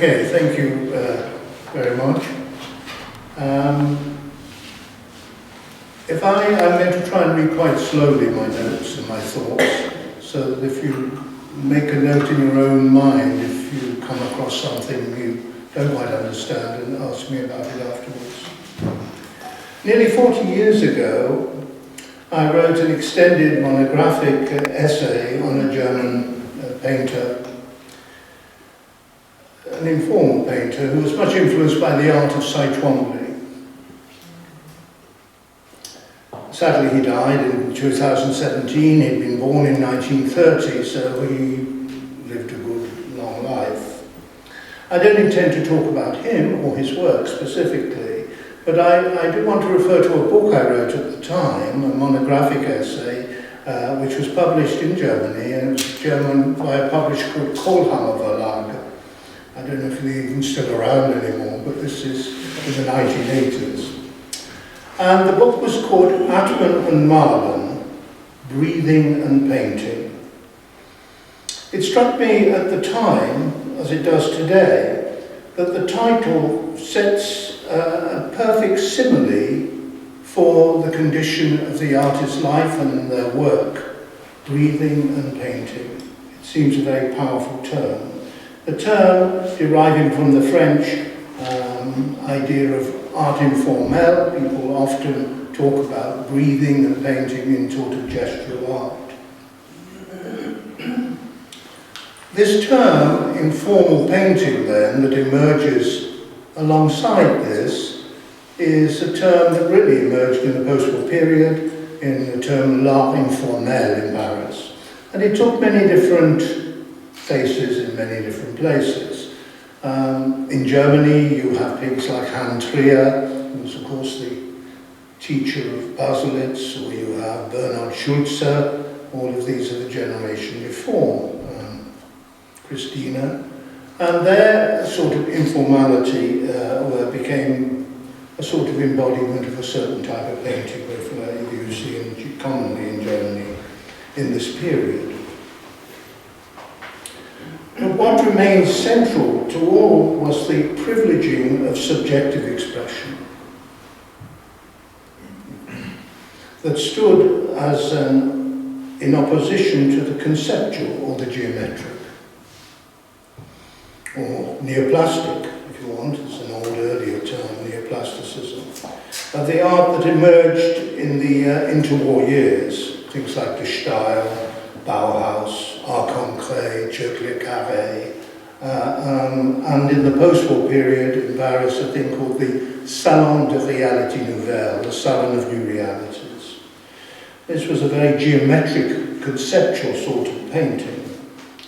Okay, thank you very much. I'm going to try and read quite slowly my notes and my thoughts, so that if you make a note in your own mind, if you come across something you don't quite understand, and ask me about it afterwards. Nearly 40 years ago, I wrote an extended monographic essay on a German painter, an informal painter who was much influenced by the art of Cy Twombly. Sadly, he died in 2017. He'd been born in 1930, so he lived a good, long life. I don't intend to talk about him or his work specifically, but I do want to refer to a book I wrote at the time, a monographic essay, which was published in Germany, and it was German by a publisher called Kohlhammer Verlag. I don't know if they're even still around anymore, but this is in the 1980s. And the book was called Atmen und Malen, Breathing and Painting. It struck me at the time, as it does today, that the title sets a perfect simile for the condition of the artist's life and their work, breathing and painting. It seems a very powerful term. The term deriving from the French idea of art informel. People often talk about breathing and painting in sort of gestural art. This term, informal painting then, that emerges alongside this, is a term that really emerged in the post-war period in the term l'art informel in Paris. And it took many different faces in many different places. In Germany, you have people like Hans Trier, who was of course the teacher of Baselitz, or you have Bernhard Schulze. All of these are the generation before Christina. And their sort of informality became a sort of embodiment of a certain type of painting, which you see commonly in Germany in this period. But what remains central to all was the privileging of subjective expression that stood as in opposition to the conceptual or the geometric, or neoplastic, if you want. It's an old earlier term, neoplasticism, of the art that emerged in the interwar years, things like the Style, Bauhaus, Art Concret, Cercle Carré, and in the post-war period in Paris, a thing called the Salon de Réalité Nouvelle, the Salon of New Realities. This was a very geometric, conceptual sort of painting,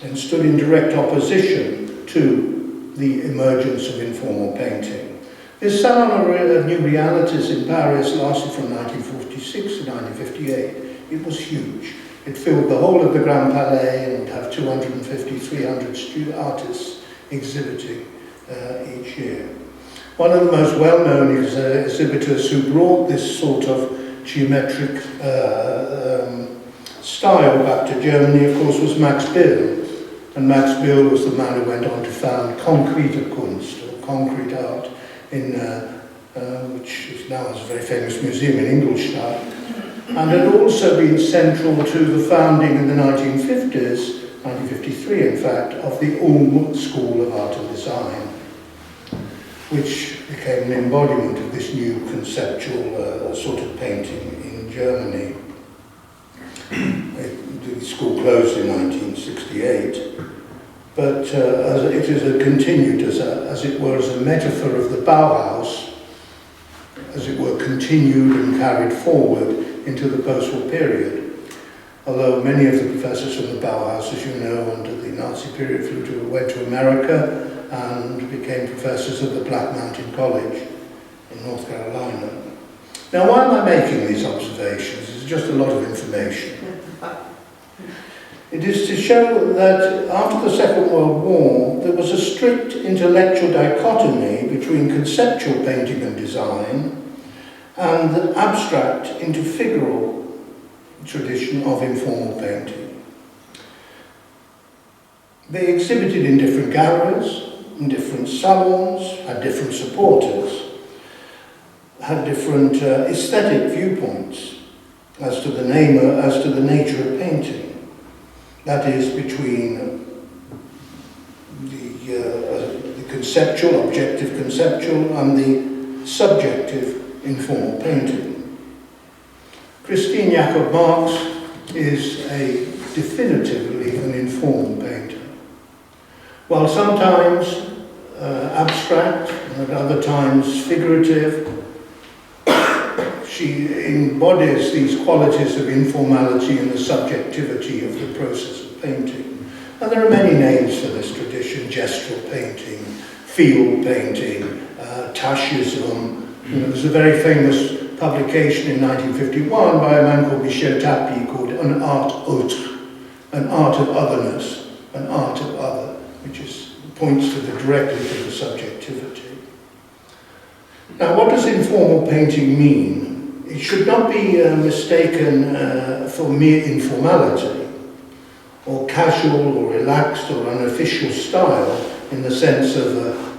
and stood in direct opposition to the emergence of informal painting. This Salon of New Realities in Paris lasted from 1946 to 1958. It was huge. It filled the whole of the Grand Palais and would have 250, 300 artists exhibiting each year. One of the most well-known exhibitors who brought this sort of geometric style back to Germany, of course, was Max Bill. And Max Bill was the man who went on to found concrete Kunst, or concrete art, which is now a very famous museum in Ingolstadt, and had also been central to the founding in the 1950s, 1953 in fact, of the Ulm School of Art and Design, which became an embodiment of this new conceptual sort of painting in Germany. The school closed in 1968, but it is continued as it were as a metaphor of the Bauhaus, as it were continued and carried forward into the post-war period. Although many of the professors from the Bauhaus, as you know, under the Nazi period went to America and became professors at the Black Mountain College in North Carolina. Now, why am I making these observations? It's just a lot of information. It is to show that after the Second World War, there was a strict intellectual dichotomy between conceptual painting and design and the abstract into figural tradition of informal painting. They exhibited in different galleries, in different salons, had different supporters, had different aesthetic viewpoints as to the nature of painting. That is, between the conceptual, objective conceptual, and the subjective, informal painting. Christine Jackob-Marks is definitively an informal painter. While sometimes abstract, and at other times figurative, she embodies these qualities of informality and the subjectivity of the process of painting. And there are many names for this tradition: gestural painting, field painting, Taschism. There's a very famous publication in 1951 by a man called Michel Tapie called An Art Autre, an art of otherness, an art of other, which points directly to the subjectivity. Now, what does informal painting mean? It should not be mistaken for mere informality, or casual or relaxed or unofficial style in the sense of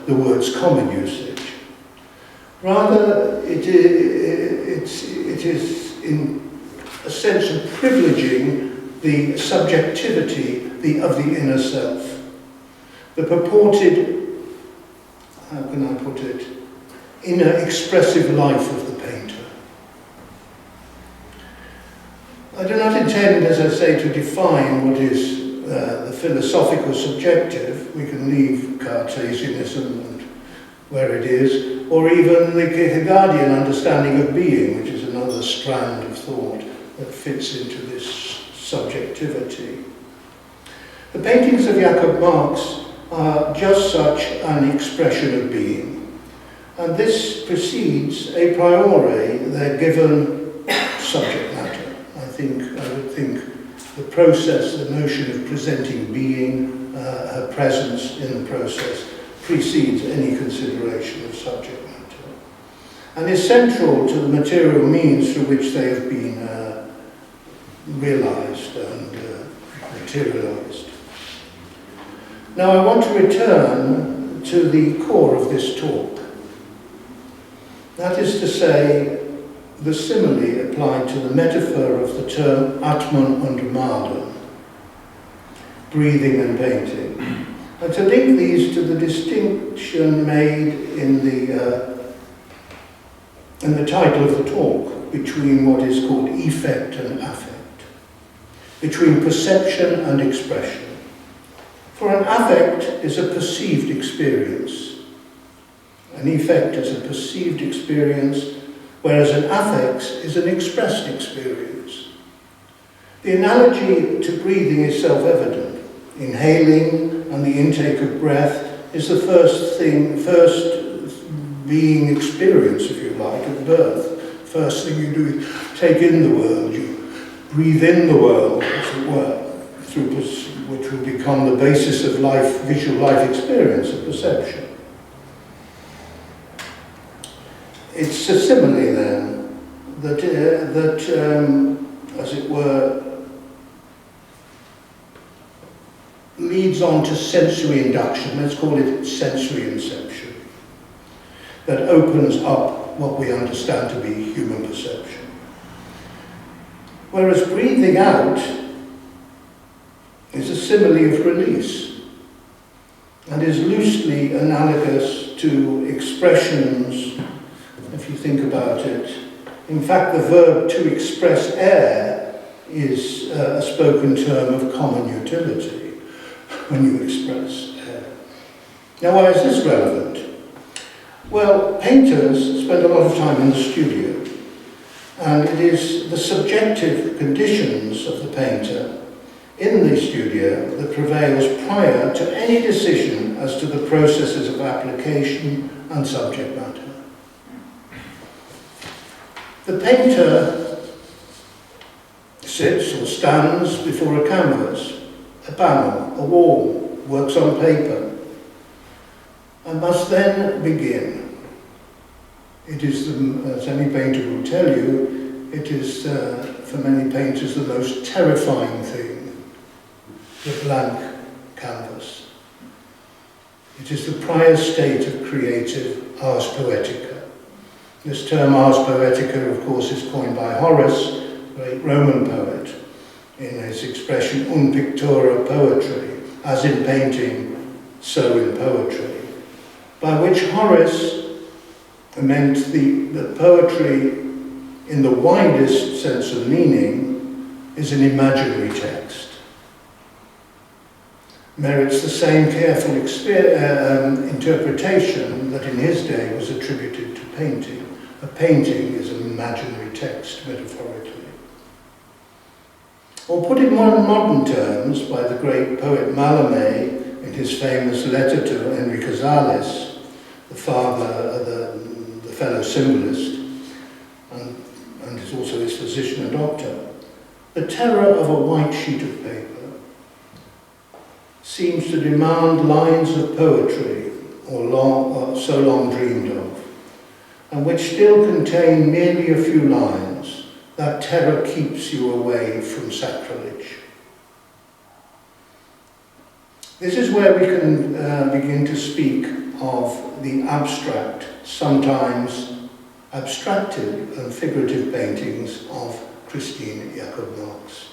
the word's common usage. Rather, it is in a sense of privileging the subjectivity of the inner self, the purported, how can I put it, inner expressive life of the painter. I do not intend, as I say, to define what is the philosophical subjective. We can leave Cartesianism and where it is, or even the Kierkegaardian understanding of being, which is another strand of thought that fits into this subjectivity. The paintings of Jackob-Marks are just such an expression of being, and this precedes a priori their given subject matter. I would think the process, the notion of presenting being, her presence in the process, precedes any consideration of subject matter, and is central to the material means through which they have been realized and materialized. Now I want to return to the core of this talk. That is to say, the simile applied to the metaphor of the term Atmen und Malen, breathing and painting, and to link these to the distinction made in the title of the talk between what is called effect and affect, between perception and expression. For an affect is a perceived experience. An effect is a perceived experience, whereas an affect is an expressed experience. The analogy to breathing is self-evident. Inhaling and the intake of breath is the first being experience, if you like, at birth. First thing you do is take in the world, you breathe in the world, as it were, which will become the basis of life, visual life experience, of perception. It's a simile then that as it were, leads on to sensory induction. Let's call it sensory inception. That opens up what we understand to be human perception. Whereas breathing out is a simile of release and is loosely analogous to expressions, if you think about it. In fact, the verb to express air is a spoken term of common utility when you express air. Now, why is this relevant? Well, painters spend a lot of time in the studio, and it is the subjective conditions of the painter in the studio that prevails prior to any decision as to the processes of application and subject matter. The painter sits or stands before a canvas, a panel, a wall, works on paper, and must then begin. It is, as any painter will tell you, it is for many painters the most terrifying thing, the blank canvas. It is the prior state of creative ars poetica. This term ars poetica, of course, is coined by Horace, the great Roman poet, in his expression un pictura poetry, as in painting, so in poetry, by which Horace meant the poetry in the widest sense of meaning is an imaginary text. Merits the same careful interpretation that in his day was attributed to painting. A painting is an imaginary text, metaphorically. Or put in more modern terms by the great poet Mallarmé in his famous letter to Henry Casales, the father, the fellow symbolist, and is also his physician and doctor, the terror of a white sheet of paper seems to demand lines of poetry, or so long dreamed of, and which still contain merely a few lines. That terror keeps you away from sacrilege. This is where we can begin to speak of the abstract, sometimes abstracted and figurative paintings of Christine Jackob-Marks.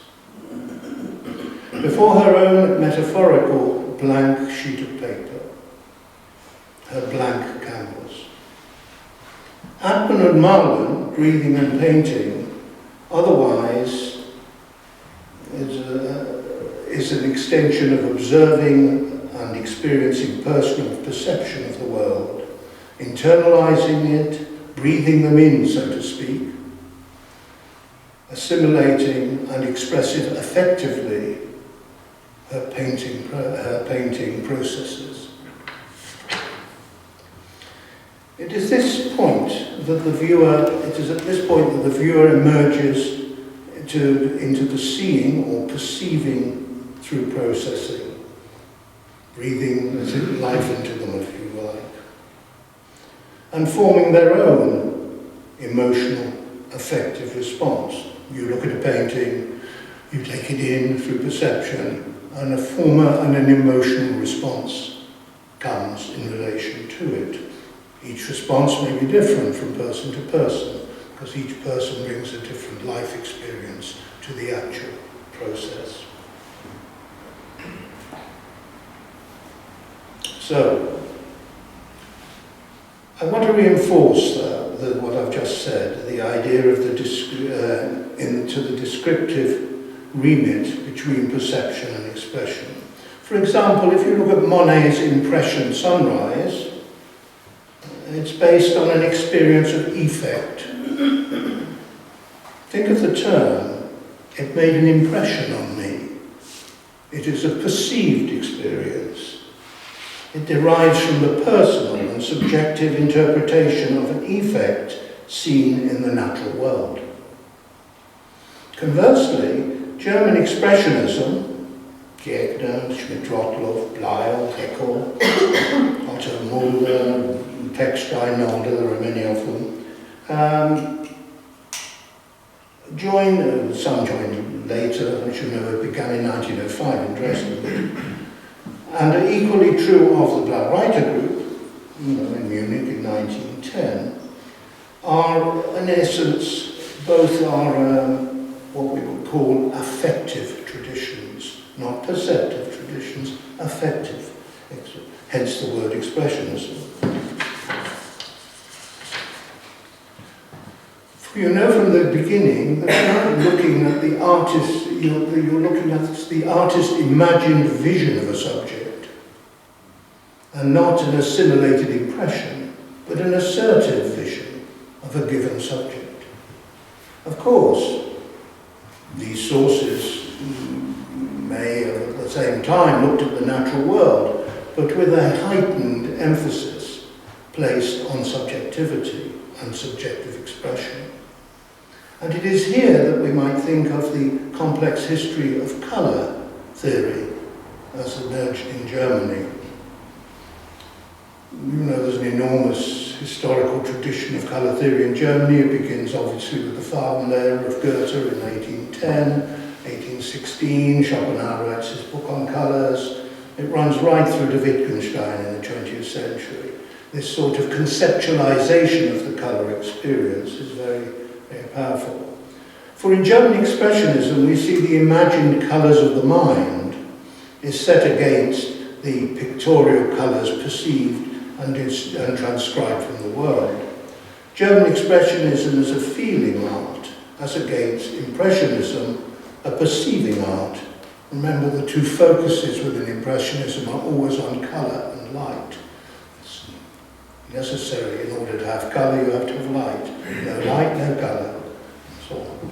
Before her own metaphorical blank sheet of paper, her blank canvas. Atman and Marlin, breathing and painting, otherwise is an extension of observing and experiencing personal perception of the world, internalizing it, breathing them in, so to speak, assimilating and expressing effectively her painting processes. It is at this point that the viewer emerges into the seeing or perceiving through processing, breathing life into them, if you like, and forming their own emotional, affective response. You look at a painting, you take it in through perception, and an emotional response comes in relation to it. Each response may be different from person to person, because each person brings a different life experience to the actual process. So, I want to reinforce what I've just said, the idea of into the descriptive remit between perception and expression. For example, if you look at Monet's impression Sunrise, it's based on an experience of effect. Think of the term, it made an impression on me. It is a perceived experience. It derives from the personal and subjective interpretation of an effect seen in the natural world. Conversely, German Expressionism, Gegner, Schmidt-Rottluff, Bleyl, Heckel, Otto Mulder, Pechstein, Nolde, there are many of them, some joined later, which you know it began in 1905 in Dresden, and are equally true of the Blaureiter group, in Munich in 1910, are in essence, both are what we would call affective traditions, not perceptive traditions, affective, hence the word expressionism. You know from the beginning that you're looking at the artist, you're looking at the artist's imagined vision of a subject, and not an assimilated impression, but an assertive vision of a given subject. Of course, these sources may have at the same time looked at the natural world, but with a heightened emphasis placed on subjectivity and subjective expression. And it is here that we might think of the complex history of colour theory as emerged in Germany. There's an enormous historical tradition of colour theory in Germany. It begins obviously with the Farbenlehre of Goethe in 1810, 1816, Schopenhauer writes his book on colours, it runs right through to Wittgenstein in the 20th century. This sort of conceptualization of the colour experience is very, very powerful. For in German Expressionism, we see the imagined colours of the mind is set against the pictorial colours perceived and transcribed from the world. German Expressionism is a feeling art, as against Impressionism, a perceiving art. Remember, the two focuses within Impressionism are always on colour and light. It's necessary in order to have colour, you have to have light. No light, no colour, and so on.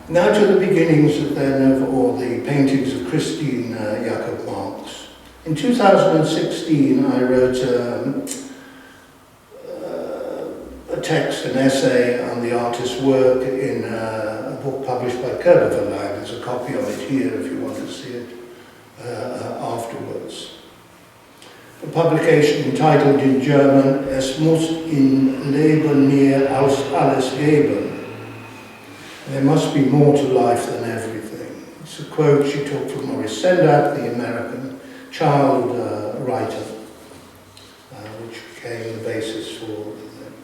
Now to the beginnings or the paintings of Christine Jackob-Marks. In 2016, I wrote a text, an essay on the artist's work in a book published by Kurator. There's a copy of it here if you want to see it afterwards. A publication entitled in German, Es muss in Leben mehr als alles geben. There must be more to life than everything. It's a quote she took from Maurice Sendak, the American child writer, which became the basis for them.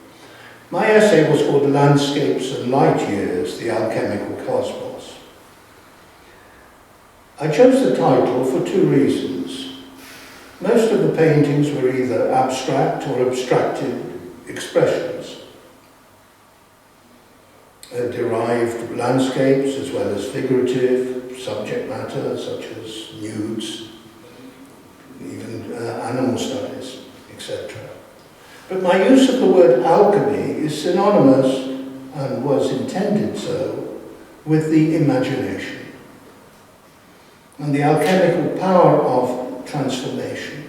My essay was called Landscapes and Light Years, the Alchemical Cosmos. I chose the title for two reasons. Most of the paintings were either abstract or abstracted expressions. Derived landscapes as well as figurative subject matter such as nudes, even animal studies, etc. But my use of the word alchemy is synonymous, and was intended so, with the imagination and the alchemical power of transformation.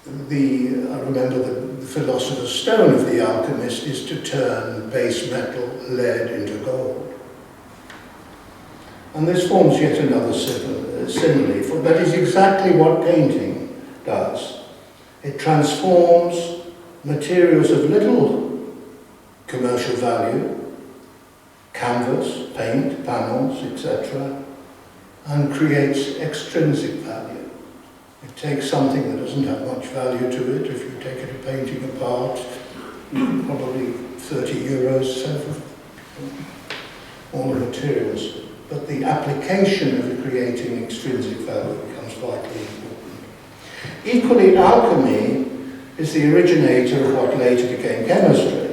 I remember the philosopher's stone of the alchemist is to turn base metal, lead, into gold. And this forms yet another simile, for that is exactly what painting does. It transforms materials of little commercial value, canvas, paint, panels, etc., and creates extrinsic value. It takes something that doesn't have much value to it. If you take it a painting apart, probably 30 euros, so for all the materials. But the application of creating extrinsic value becomes vitally important. Equally, alchemy is the originator of what later became chemistry.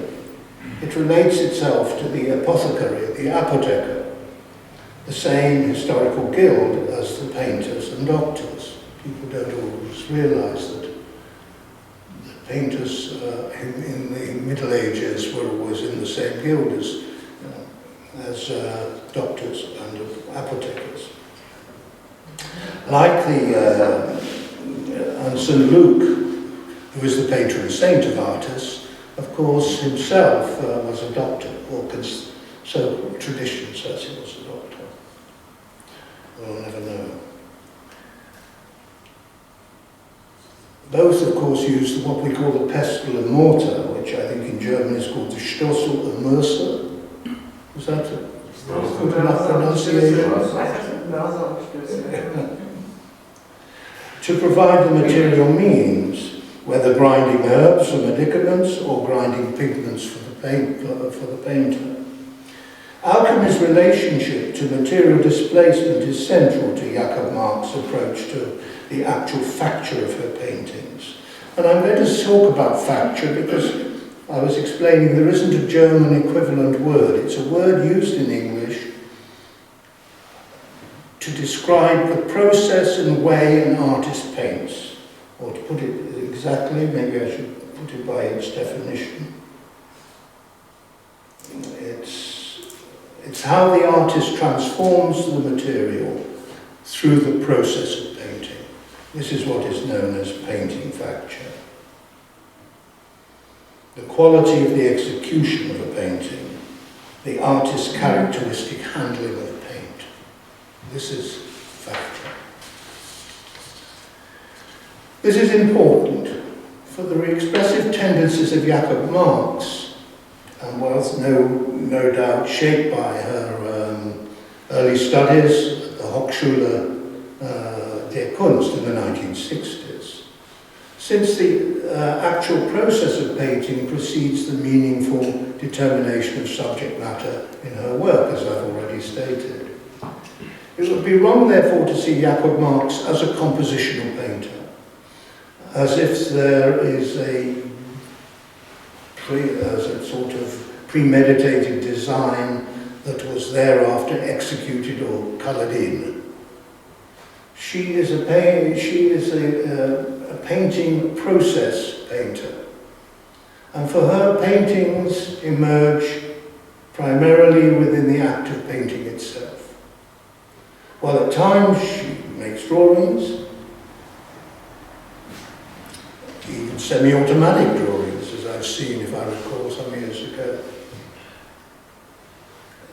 It relates itself to the apothecary, the apotheker, the same historical guild as the painters and doctors. People don't always realise that the painters in the Middle Ages were always in the same guild as doctors and apothecars. Like and St. Luke, who is the patron saint of artists, of course himself was a doctor, or so tradition says he was a doctor. We'll never know. Both, of course, used what we call the pestle and mortar, which I think in German is called the Stossel and Mörser. Was that a good enough pronunciation? To provide the material means, whether grinding herbs for medicaments or grinding pigments for the painter. Alchemy's relationship to material displacement is central to Jackob-Marks' approach to the actual facture of her paintings. And I'm going to talk about facture because I was explaining there isn't a German equivalent word. It's a word used in English to describe the process and way an artist paints. Or to put it exactly, maybe I should put it by its definition. It's how the artist transforms the material through the process of painting. This is what is known as painting facture. The quality of the execution of a painting, the artist's characteristic handling of paint. This is facture. This is important, for the expressive tendencies of Jackob-Marks, and was no doubt shaped by her early studies at the Hochschule der Kunst in the 1960s. Since the actual process of painting precedes the meaningful determination of subject matter in her work, as I've already stated. It would be wrong, therefore, to see Jackob-Marks as a compositional painter, as if there is a sort of premeditated design that was thereafter executed or coloured in. She is a painting process painter, and for her paintings emerge primarily within the act of painting itself. While at times she makes drawings, even semi-automatic drawings, as I've seen, if I recall, some years ago,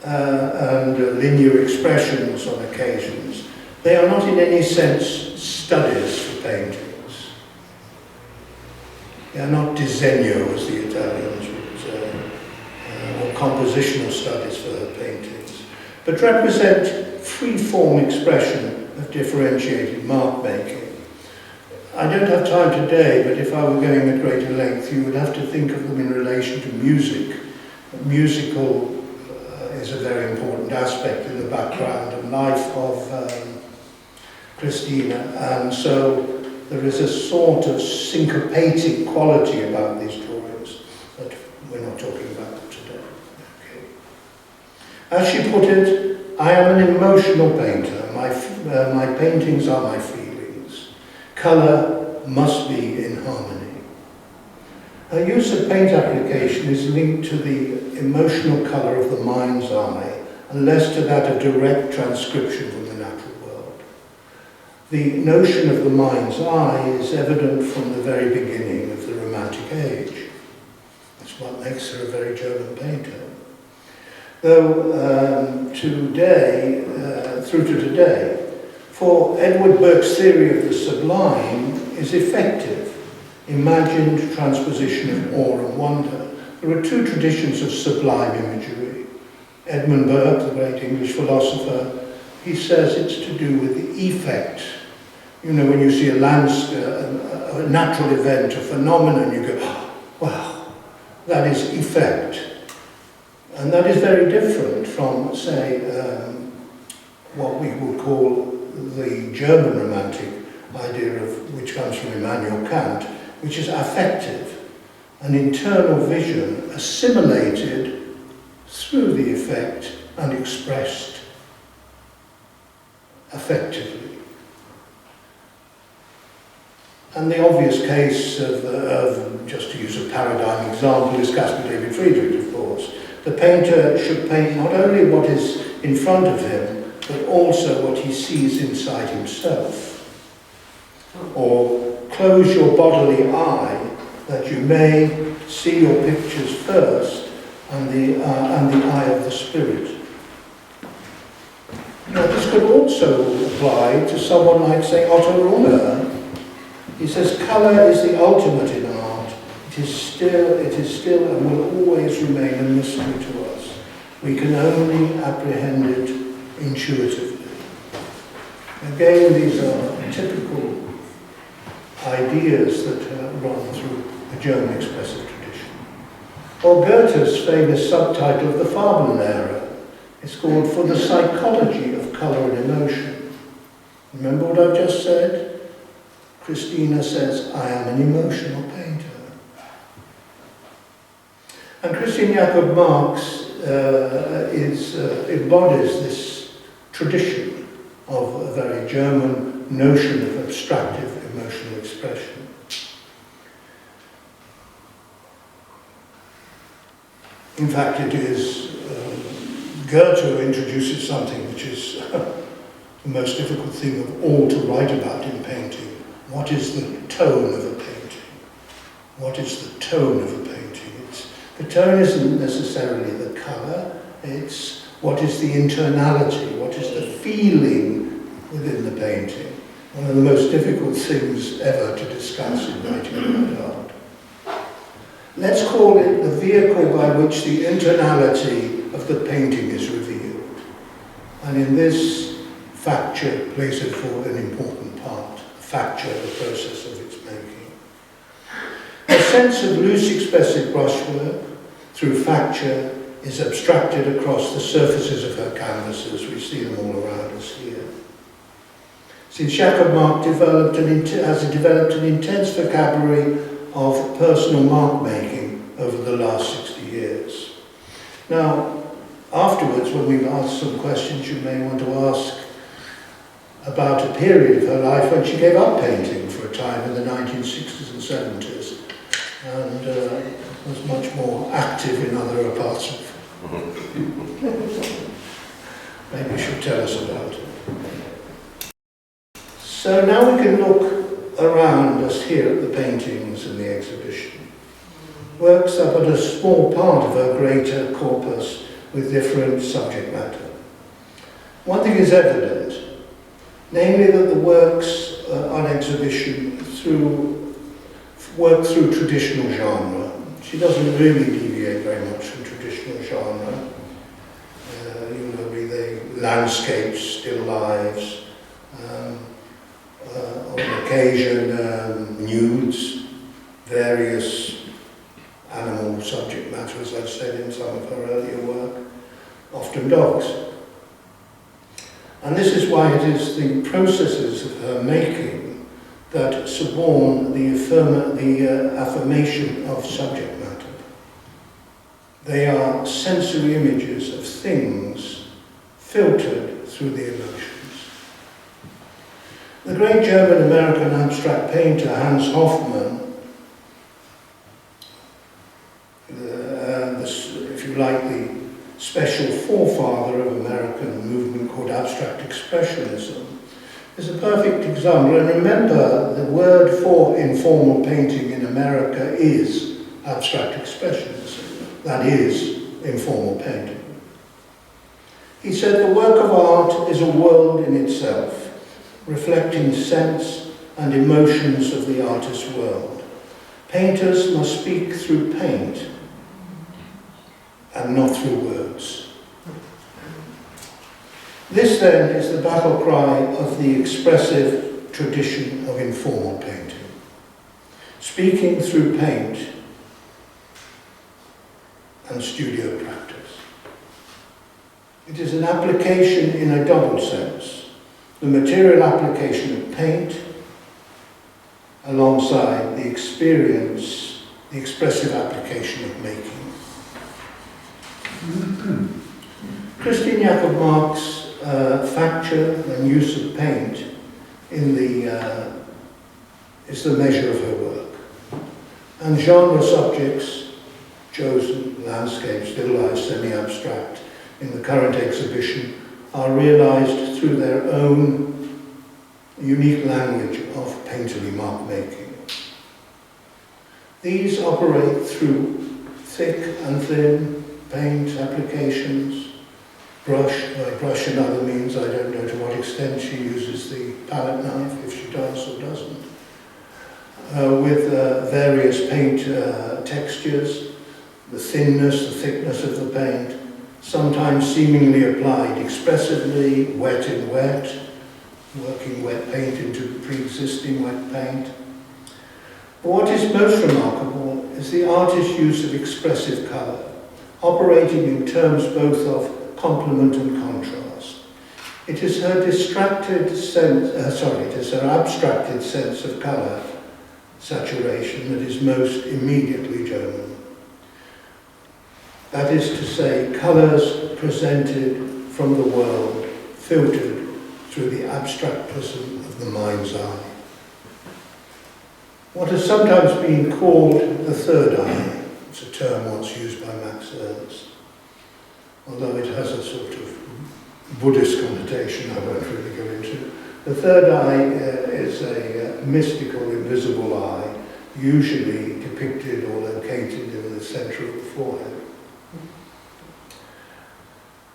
and linear expressions on occasions. They are not in any sense studies for paintings. They are not disegno, as the Italians would say, or compositional studies for her paintings, but represent free-form expression of differentiated mark-making. I don't have time today, but if I were going at greater length, you would have to think of them in relation to music. Musical is a very important aspect in the background and life of Christina, and so there is a sort of syncopated quality about these drawings that we're not talking about today. Okay. As she put it, I am an emotional painter. My paintings are my feelings. Colour must be in harmony. Her use of paint application is linked to the emotional colour of the mind's eye, and less to that of direct transcription from the natural world. The notion of the mind's eye is evident from the very beginning of the Romantic age. That's what makes her a very German painter. Though through to today, for Edward Burke's theory of the sublime is effective, imagined transposition of awe and wonder. There are two traditions of sublime imagery. Edmund Burke, the great English philosopher, he says it's to do with the effect. You know, when you see a landscape, a natural event, a phenomenon, you go, oh, wow, that is effect. And that is very different from, say, what we would call the German Romantic idea of, which comes from Immanuel Kant, which is affective, an internal vision assimilated through the effect and expressed affectively. And the obvious case of, just to use a paradigm example, is Caspar David Friedrich, of course. The painter should paint not only what is in front of him, but also what he sees inside himself. Or close your bodily eye, that you may see your pictures first, and the eye of the spirit. Now, this could also apply to someone like, say, Otto Mark. He says, colour is the ultimate in art. It is still and will always remain a mystery to us. We can only apprehend it intuitively. Again, these are typical ideas that run through the German expressive tradition. Or Goethe's famous subtitle of the Fabeln era is called For the Psychology of Colour and Emotion. Remember what I've just said? Christina says, I am an emotional painter. And Christine Jackob-Marks embodies this tradition of a very German notion of abstractive emotional expression. In fact, it is Goethe who introduces something which is the most difficult thing of all to write about in painting. What is the tone of a painting? What is the tone of a painting? The tone isn't necessarily the colour, it's what is the internality, what is the feeling within the painting. One of the most difficult things ever to discuss in writing about art. Let's call it the vehicle by which the internality of the painting is revealed. And in this facture plays an important part. Facture, the process of its making. A sense of loose expressive brushwork through facture is abstracted across the surfaces of her canvases. We see them all around us here. Since Jackob-Marks has developed an intense vocabulary of personal mark making over the last 60 years. Now, afterwards, when we've asked some questions, you may want to ask about a period of her life when she gave up painting for a time in the 1960s and 70s, and was much more active in other parts of. Maybe you should tell us about it. So now we can look around us here at the paintings in the exhibition. Works are but a small part of her greater corpus with different subject matter. One thing is evident, namely that the works on exhibition work through traditional genre. She doesn't really deviate very much from traditional genre. You know, be they landscapes, still lives, on occasion nudes, various animal subject matter, as I've said in some of her earlier work, often dogs. And this is why it is the processes of her making that suborn the affirmation of subject matter. They are sensory images of things filtered through the emotions. The great German-American abstract painter Hans Hofmann, if you like, the special forefather of American movement called Abstract Expressionism, is a perfect example. And remember, the word for informal painting in America is Abstract Expressionism. That is informal painting. He said, the work of art is a world in itself, reflecting sense and emotions of the artist's world. Painters must speak through paint and not through words. This then is the battle cry of the expressive tradition of informal painting. Speaking through paint and studio practice. It is an application in a double sense. The material application of paint alongside the experience, the expressive application of making. Christine Jackob-Marks' facture and use of paint is the measure of her work. And genre subjects chosen, landscape, still life, semi-abstract, in the current exhibition are realized through their own unique language of painterly mark making. These operate through thick and thin paint applications, brush, by brush and other means, I don't know to what extent she uses the palette knife, if she does or doesn't, with various paint textures, the thinness, the thickness of the paint, sometimes seemingly applied expressively, wet in wet, working wet paint into pre-existing wet paint. But what is most remarkable is the artist's use of expressive colour, operating in terms both of complement and contrast. It is her abstracted sense of colour saturation that is most immediately German. That is to say, colours presented from the world, filtered through the abstract prism of the mind's eye. What has sometimes been called the third eye, it's a term once used by Max Ernst, although it has a sort of Buddhist connotation I won't really go into. The third eye is a mystical, invisible eye, usually depicted or located in the centre of the forehead,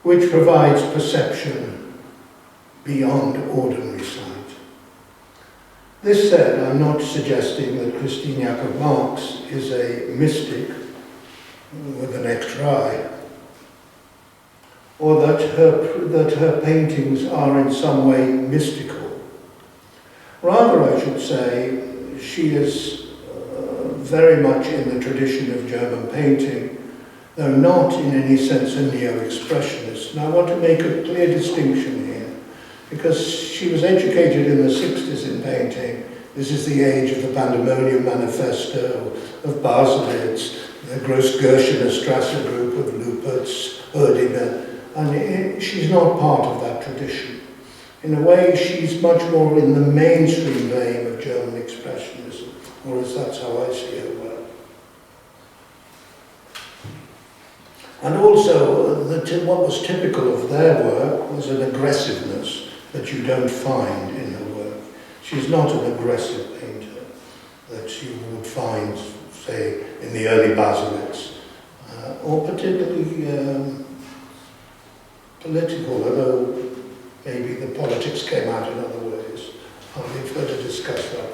which provides perception beyond ordinary sight. This said, I'm not suggesting that Christine Jackob-Marks is a mystic with an extra eye, or that her paintings are in some way mystical. Rather, I should say, she is very much in the tradition of German painting, though not in any sense a neo-expressionist. And I want to make a clear distinction here, because she was educated in the 60s in painting. This is the age of the Pandemonium Manifesto, of Baselitz, the Grossgerschener Strasse group of Lupertz, Oerdinger, and she's not part of that tradition. In a way, she's much more in the mainstream vein of German expressionism, or at least that's how I see her work. And also, what was typical of their work was an aggressiveness that you don't find in her work. She's not an aggressive painter that you would find, say, in the early Baselitz, or particularly political, although maybe the politics came out in other ways. I'll leave her to discuss that.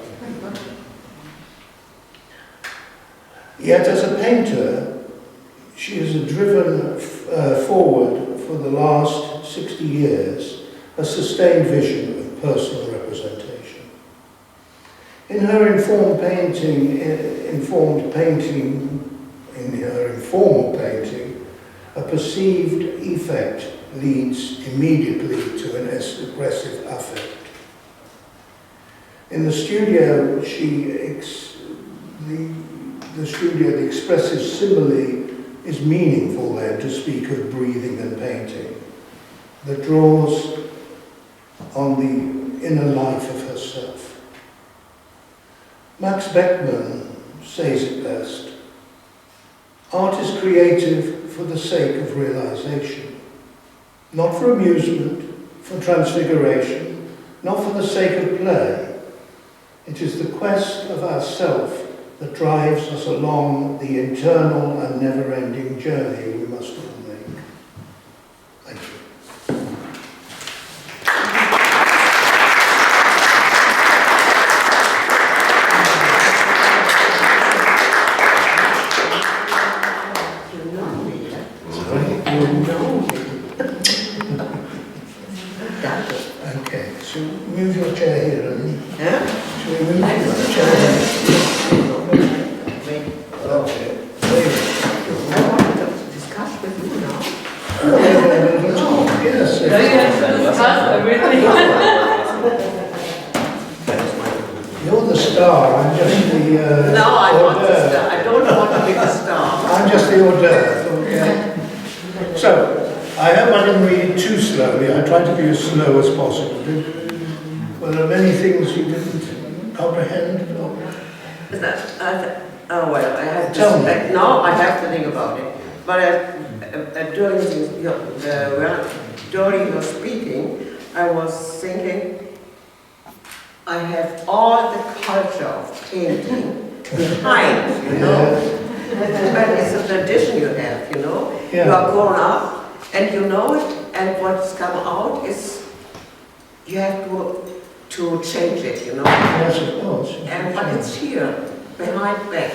Yet as a painter, she has driven forward for the last 60 years a sustained vision of personal representation. In her informal painting, a perceived effect leads immediately to an aggressive affect. In the studio, the expressive simile is meaningful then to speak of breathing and painting, that draws on the inner life of herself. Max Beckmann says it best: art is creative for the sake of realization, not for amusement, for transfiguration, not for the sake of play. It is the quest of ourself that drives us along the internal and never-ending journey we must all make. Thank you. Okay, so move your chair here, Ellen. Yeah? Shall we move your chair here? Okay. I wanted to discuss with you now. Yes. No, you have to discuss everything. You're the star, I'm just the No, I'm hors not the d'oeuvre. star. I don't want to be the star. I'm just the hors d'oeuvre, okay? So, I hope I didn't read it too slowly. I tried to be as slow as possible. Were there many things you didn't comprehend? Oh well, I have to Tell me. now I have to think about it. But during your speaking, I was thinking, I have all the culture of painting behind, you know. But it's a tradition you have, you know. Yeah. You are grown up and you know it, and what's come out is you have to change it, you know. Yes, of course. And but it's here, behind back.